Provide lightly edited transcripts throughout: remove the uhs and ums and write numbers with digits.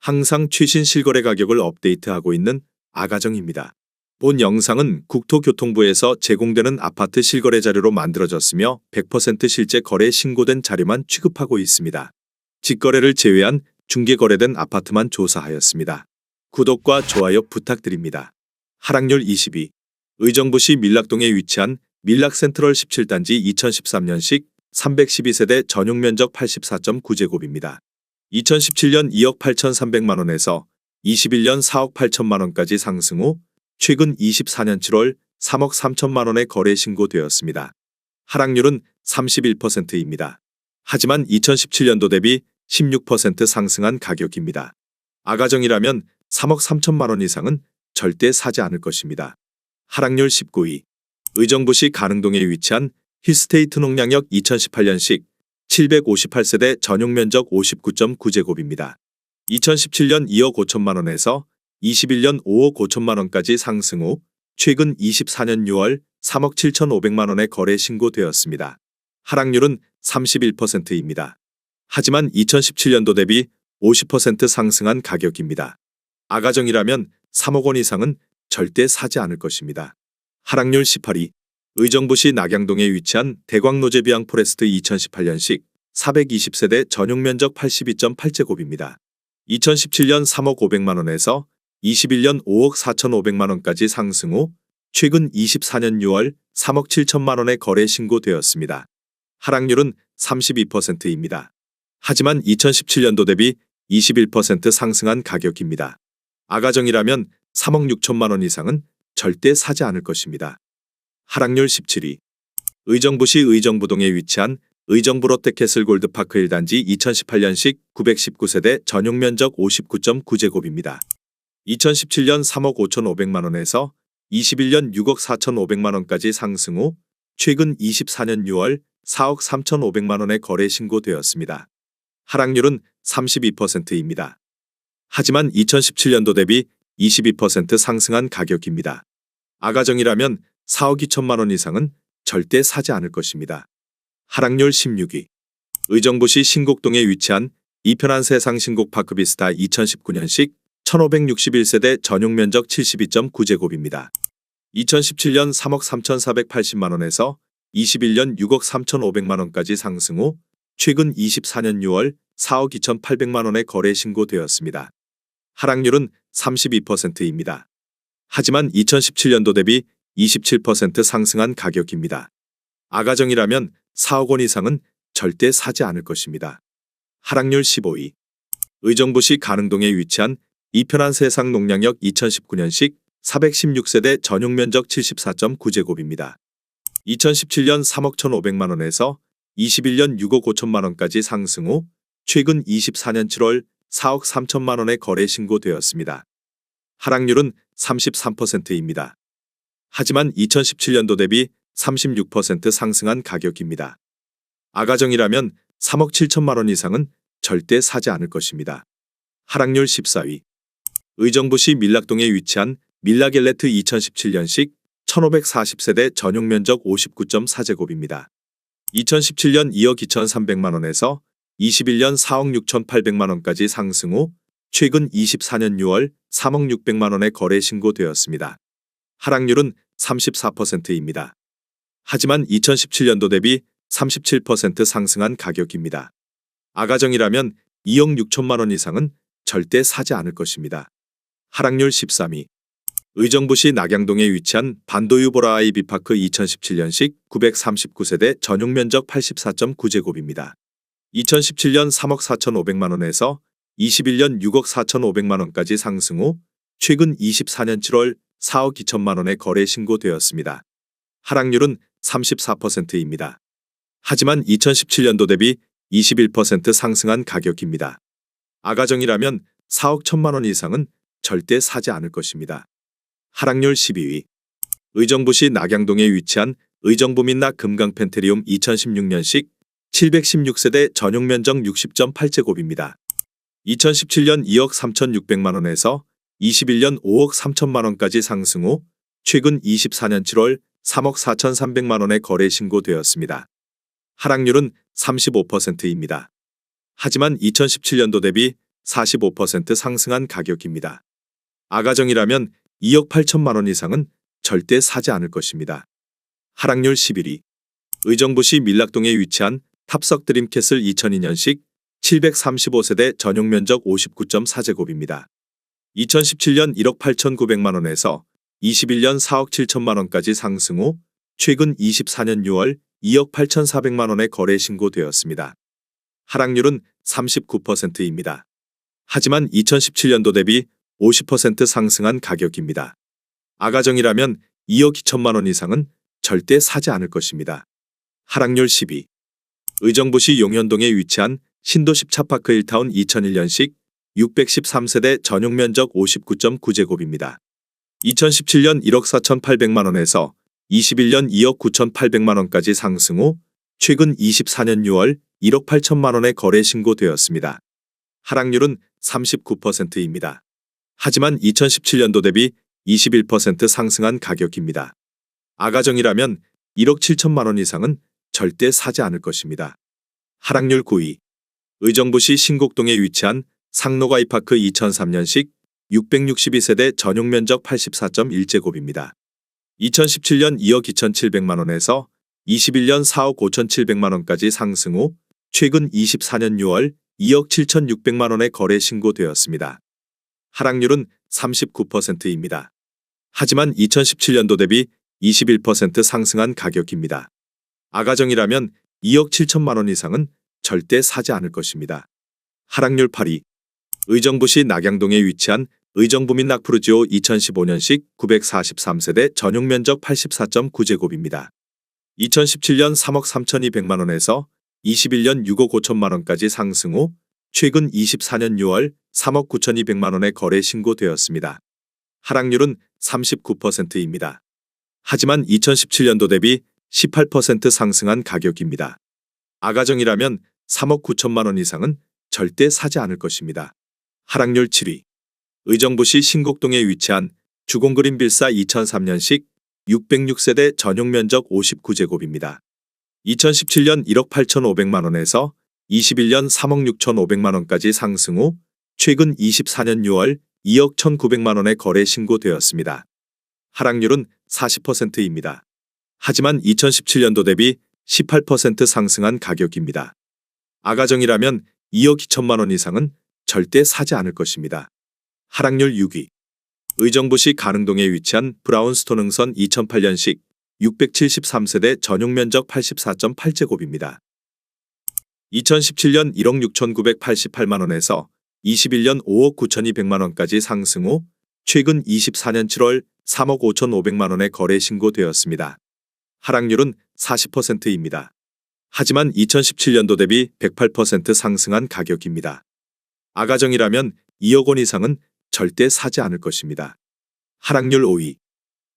항상 최신 실거래 가격을 업데이트하고 있는 아가정입니다. 본 영상은 국토교통부에서 제공되는 아파트 실거래 자료로 만들어졌으며 100% 실제 거래 신고된 자료만 취급하고 있습니다. 직거래를 제외한 중개 거래된 아파트만 조사하였습니다. 구독과 좋아요 부탁드립니다. 하락률 22. 의정부시 밀락동에 위치한 밀락센트럴 17단지 2013년식 312세대 전용 면적 84.9제곱입니다. 2017년 2억 8,300만 원에서 21년 4억 8천만 원까지 상승 후 최근 24년 7월 3억 3천만 원에 거래 신고되었습니다. 하락률은 31%입니다. 하지만 2017년도 대비 16% 상승한 가격입니다. 아가정이라면 3억 3천만 원 이상은 절대 사지 않을 것입니다. 하락률 19위. 의정부시 가능동에 위치한 힐스테이트 농량역 2018년식 758세대 전용 면적 59.9제곱입니다. 2017년 2억 5천만 원에서 21년 5억 5천만 원까지 상승 후 최근 24년 6월 3억 7,500만 원에 거래 신고되었습니다. 하락률은 31%입니다. 하지만 2017년도 대비 50% 상승한 가격입니다. 아가정이라면 3억 원 이상은 절대 사지 않을 것입니다. 하락률 18위. 의정부시 낙양동에 위치한 대광노제비앙 포레스트 2018년식 420세대 전용 면적 82.8제곱입니다. 2017년 3억 500만 원에서 21년 5억 4,500만 원까지 상승 후 최근 24년 6월 3억 7천만 원에 거래 신고되었습니다. 하락률은 32%입니다. 하지만 2017년도 대비 21% 상승한 가격입니다. 아가정이라면 3억 6천만 원 이상은 절대 사지 않을 것입니다. 하락률 17위. 의정부시 의정부동에 위치한 의정부 롯데캐슬 골드파크 1단지 2018년식 919세대 전용 면적 59.9제곱입니다. 2017년 3억 5,500만 원에서 21년 6억 4,500만 원까지 상승 후 최근 24년 6월 4억 3,500만 원에 거래 신고되었습니다. 하락률은 32%입니다. 하지만 2017년도 대비 22% 상승한 가격입니다. 아가정이라면 4억 2천만 원 이상은 절대 사지 않을 것입니다. 하락률 16위. 의정부시 신곡동에 위치한 이편한 세상 신곡파크 비스타 2019년식 1561세대 전용 면적 72.9제곱입니다. 2017년 3억 3,480만 원에서 21년 6억 3,500만 원까지 상승 후 최근 24년 6월 4억 2,800만 원에 거래 신고되었습니다. 하락률은 32%입니다. 하지만 2017년도 대비 27% 상승한 가격입니다. 아가정이라면 4억 원 이상은 절대 사지 않을 것입니다. 하락률 15위. 의정부시 가능동에 위치한 이편한 세상 농량역 2019년식 416세대 전용 면적 74.9제곱입니다. 2017년 3억 1,500만 원에서 21년 6억 5천만 원까지 상승 후 최근 24년 7월 4억 3천만 원에 거래 신고되었습니다. 하락률은 33%입니다. 하지만 2017년도 대비 36% 상승한 가격입니다. 아가정이라면 3억 7천만 원 이상은 절대 사지 않을 것입니다. 하락률 14위. 의정부시 밀락동에 위치한 밀락엘레트 2017년식 1540세대 전용 면적 59.4제곱입니다. 2017년 2억 2,300만 원에서 21년 4억 6,800만 원까지 상승 후 최근 24년 6월 3억 600만 원에 거래 신고되었습니다. 하락률은 34%입니다. 하지만 2017년도 대비 37% 상승한 가격입니다. 아가정이라면 2억 6천만 원 이상은 절대 사지 않을 것입니다. 하락률 13위. 의정부시 낙양동에 위치한 반도유 보라 아이비파크 2017년식 939세대 전용 면적 84.9제곱입니다. 2017년 3억 4,500만 원에서 21년 6억 4,500만 원까지 상승 후 최근 24년 7월 4억 2천만 원에 거래 신고되었습니다. 하락률은 34%입니다. 하지만 2017년도 대비 21% 상승한 가격입니다. 아가정이라면 4억 1천만 원 이상은 절대 사지 않을 것입니다. 하락률 12위. 의정부시 낙양동에 위치한 의정부민락 금강펜트리움 2016년식 716세대 전용 면적 60.8제곱입니다. 2017년 2억 3,600만 원에서 21년 5억 3천만 원까지 상승 후 최근 24년 7월 3억 4,300만 원에 거래 신고되었습니다. 하락률은 35%입니다. 하지만 2017년도 대비 45% 상승한 가격입니다. 아가정이라면 2억 8천만 원 이상은 절대 사지 않을 것입니다. 하락률 11위. 의정부시 밀락동에 위치한 탑석 드림캐슬 2002년식 735세대 전용 면적 59.4제곱입니다. 2017년 1억 8,900만 원에서 21년 4억 7천만 원까지 상승 후 최근 24년 6월 2억 8,400만 원에 거래 신고되었습니다. 하락률은 39%입니다. 하지만 2017년도 대비 50% 상승한 가격입니다. 아가정이라면 2억 2천만 원 이상은 절대 사지 않을 것입니다. 하락률 10위. 의정부시 용현동에 위치한 신도시 차파크 1타운 2001년식 613세대 전용 면적 59.9제곱입니다. 2017년 1억 4,800만 원에서 21년 2억 9,800만 원까지 상승 후 최근 24년 6월 1억 8천만 원에 거래 신고되었습니다. 하락률은 39%입니다. 하지만 2017년도 대비 21% 상승한 가격입니다. 아가정이라면 1억 7천만 원 이상은 절대 사지 않을 것입니다. 하락률 9위. 의정부시 신곡동에 위치한 상로가이파크 2003년식 662세대 전용 면적 84.1제곱입니다. 2017년 2억 2,700만 원에서 21년 4억 5,700만 원까지 상승 후 최근 24년 6월 2억 7,600만 원에 거래 신고되었습니다. 하락률은 39%입니다. 하지만 2017년도 대비 21% 상승한 가격입니다. 아가정이라면 2억 7천만 원 이상은 절대 사지 않을 것입니다. 하락률 8위. 의정부시 낙양동에 위치한 의정부민 낙푸르지오 2015년식 943세대 전용 면적 84.9제곱입니다. 2017년 3억 3,200만 원에서 21년 6억 5천만 원까지 상승 후 최근 24년 6월 3억 9,200만 원에 거래 신고되었습니다. 하락률은 39%입니다. 하지만 2017년도 대비 18% 상승한 가격입니다. 아가정이라면 3억 9천만 원 이상은 절대 사지 않을 것입니다. 하락률 7위. 의정부시 신곡동에 위치한 주공그린빌사 2003년식 606세대 전용 면적 59제곱입니다. 2017년 1억 8,500만 원에서 21년 3억 6,500만 원까지 상승 후 최근 24년 6월 2억 1,900만 원에 거래 신고되었습니다. 하락률은 40%입니다. 하지만 2017년도 대비 18% 상승한 가격입니다. 아가정이라면 2억 2천만 원 이상은 절대 사지 않을 것입니다. 하락률 6위. 의정부시 가능동에 위치한 브라운스톤 흥선 2008년식 673세대 전용 면적 84.8제곱입니다. 2017년 1억 6,988만 원에서 21년 5억 9,200만 원까지 상승 후 최근 24년 7월 3억 5,500만 원에 거래 신고되었습니다. 하락률은 40%입니다. 하지만 2017년도 대비 108% 상승한 가격입니다. 아가정이라면 2억 원 이상은 절대 사지 않을 것입니다. 하락률 5위.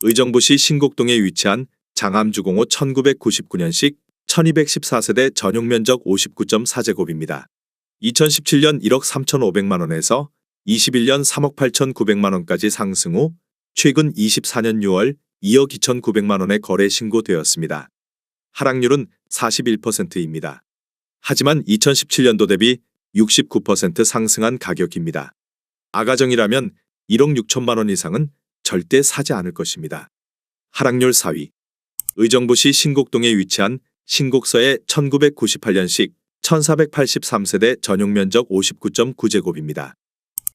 의정부시 신곡동에 위치한 장암주공호 1999년식 1214세대 전용 면적 59.4제곱입니다. 2017년 1억 3,500만 원에서 21년 3억 8,900만 원까지 상승 후 최근 24년 6월 2억 2,900만 원에 거래 신고되었습니다. 하락률은 41%입니다. 하지만 2017년도 대비 69% 상승한 가격입니다. 아가정이라면 1억 6천만 원 이상은 절대 사지 않을 것입니다. 하락률 4위. 의정부시 신곡동에 위치한 신곡서의 1998년식 1483세대 전용 면적 59.9제곱입니다.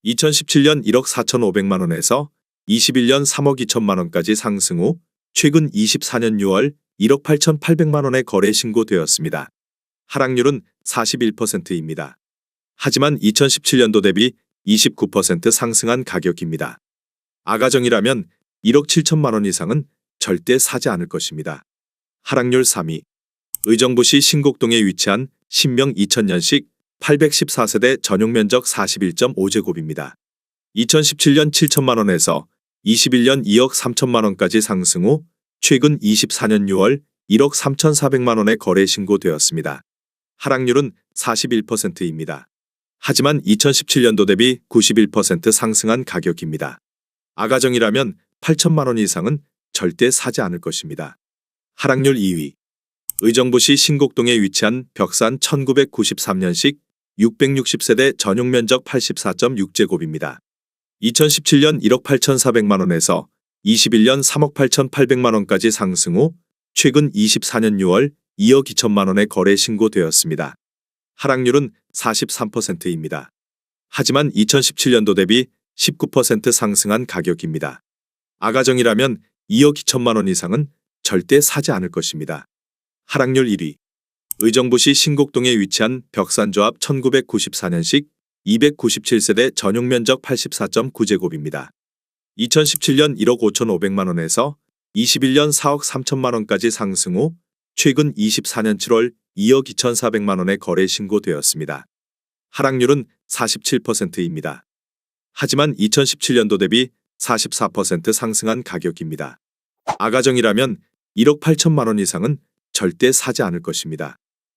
2017년 1억 4,500만 원에서 21년 3억 2천만 원까지 상승 후 최근 24년 6월 1억 8,800만 원에 거래 신고되었습니다. 하락률은 41%입니다. 하지만 2017년도 대비 29% 상승한 가격입니다. 아가정이라면 1억 7천만 원 이상은 절대 사지 않을 것입니다. 하락률 3위. 의정부시 신곡동에 위치한 신명 2000년식 814세대 전용 면적 41.5제곱입니다. 2017년 7천만 원에서 21년 2억 3천만 원까지 상승 후 최근 24년 6월 1억 3,400만 원에 거래 신고되었습니다. 하락률은 41%입니다. 하지만 2017년도 대비 91% 상승한 가격입니다. 아가정이라면 8천만 원 이상은 절대 사지 않을 것입니다. 하락률 2위. 의정부시 신곡동에 위치한 벽산 1993년식 660세대 전용 면적 84.6제곱입니다. 2017년 1억 8,400만 원에서 21년 3억 8,800만 원까지 상승 후 최근 24년 6월 2억 2천만 원에 거래 신고되었습니다. 하락률은 43%입니다. 하지만 2017년도 대비 19% 상승한 가격입니다. 아가정이라면 2억 2천만 원 이상은 절대 사지 않을 것입니다. 하락률 1위. 의정부시 신곡동에 위치한 벽산조합 1994년식 297세대 전용 면적 84.9제곱입니다. 2017년 1억 5,500만 원에서 21년 4억 3천만 원까지 상승 후 최근 24년 7월 2억 2,400만 원에 거래 신고되었습니다. 하락률은 47%입니다. 하지만 2017년도 대비 44% 상승한 가격입니다. 아가정이라면 1억 8천만 원 이상은 절대 사지 않을 것입니다.